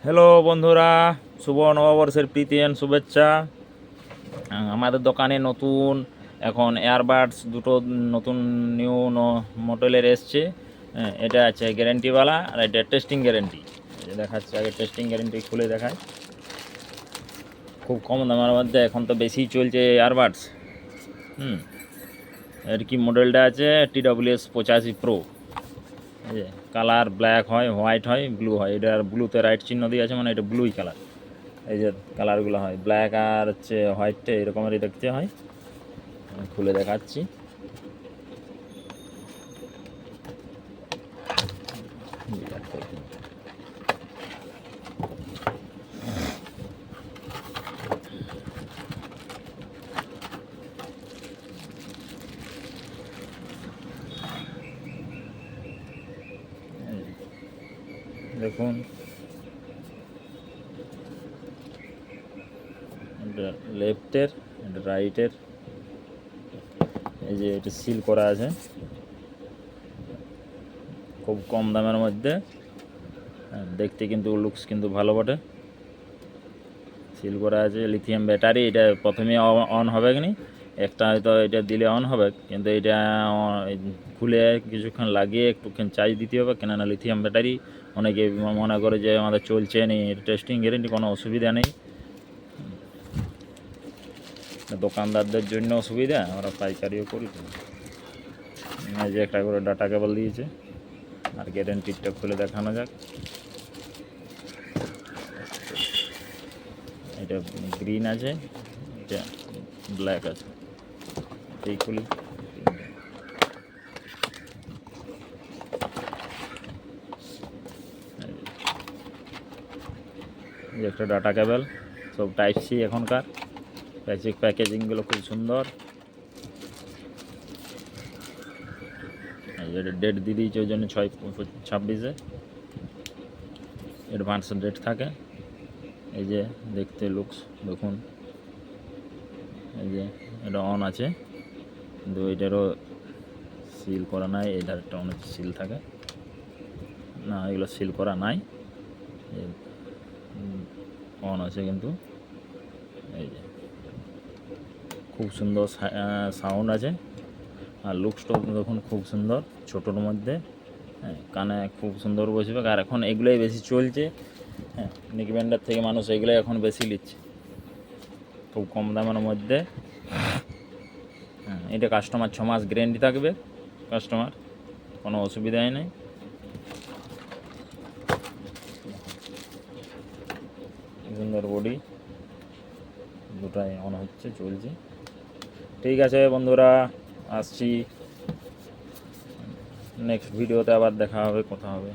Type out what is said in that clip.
Hello বন্ধুরা, শুভ নববর্ষের প্রীতি and শুভেচ্ছা। আমাদের দোকানে নতুন এখন এয়ারবাডস দুটো নতুন নিউ মডেলের এসছে। এটা আছে গ্যারেন্টিওয়ালা আর এটা টেস্টিং গ্যারেন্টি। দেখাচ্ছে, আগে টেস্টিং গ্যারেন্টি খুলে দেখায়। খুব কম দামের মধ্যে এখন তো বেশি চলছে এয়ারবাডস। এর কি মডেলটা আছে TWS 85 প্রো। এই যে কালার ব্ল্যাক হয়, হোয়াইট হয়, ব্লু হয়। এটার ব্লুতে রাইট চিহ্ন দিয়ে আছে, মানে এটা ব্লুই কালার। এই যে কালারগুলো হয় ব্ল্যাক আর হচ্ছে হোয়াইটটা এরকমেরই দেখতে হয়। আমি খুলে দেখাচ্ছি। দেখুন, এটা লেফটের, এটা রাইটের। এই যে এটা সিল করা আছে খুব কম দামের মধ্যে। দেখতে কিন্তু লুকস কিন্তু ভালো বটে। সিল করা আছে, লিথিয়াম ব্যাটারি। এটা প্রথমে অন হবে কি একটা, হয়তো এটা দিলে অন হবে, কিন্তু এটা খুলে কিছুক্ষণ লাগিয়ে একটুখানি চার্জ দিতে হবে, কেননা লিথিয়াম ব্যাটারি। অনেকে মনে করে যে আমাদের চলছে নেই, টেস্টিং গ্যারেন্টি, কোনো অসুবিধা নেই। দোকানদারদের জন্য অসুবিধা, আমরা পাইকারিও করি। তো এই যে একটা করে ডাটা কেবল দিয়েছে। আর গ্যারেন্টিটা খুলে দেখানো যাক। এটা গ্রিন আছে, এটা ব্ল্যাক আছে। এই খুলি, যে একটা ডাটা কেবল, সব টাইপ সি এখনকার। প্যাকেজিংগুলো খুব সুন্দর। এটা ডেট দিয়ে দিয়েছে, ওই জন্য 6/26 অ্যাডভান্স ডেট থাকে। এই যে দেখতে লুকস দেখুন। এই যে এটা অন আছে, কিন্তু এটারও সিল করা নাই। এই ধারটা অনেক সিল থাকে না, এগুলো সিল করা নাই। অন আছে কিন্তু। এই যে খুব সুন্দর সাউন্ড আছে। আর লুকসটাও দেখুন খুব সুন্দর, ছোটোর মধ্যে। হ্যাঁ, কানে খুব সুন্দর বসবে। আর এখন এগুলোই বেশি চলছে। হ্যাঁ, নিক ব্র্যান্ডের থেকে মানুষ এগুলোই এখন বেশি নিচ্ছে, খুব কম দামের মধ্যে। এটা কাস্টমার 6 মাস গ্যারেন্টি থাকবে। কাস্টমার কোনো অসুবিধাই নেই। সুন্দর বডি, দুটাই অন হচ্ছে, চলছে। ঠিক আছে বন্ধুরা, আসছি। নেক্সট ভিডিওতে আবার দেখা হবে, কথা হবে।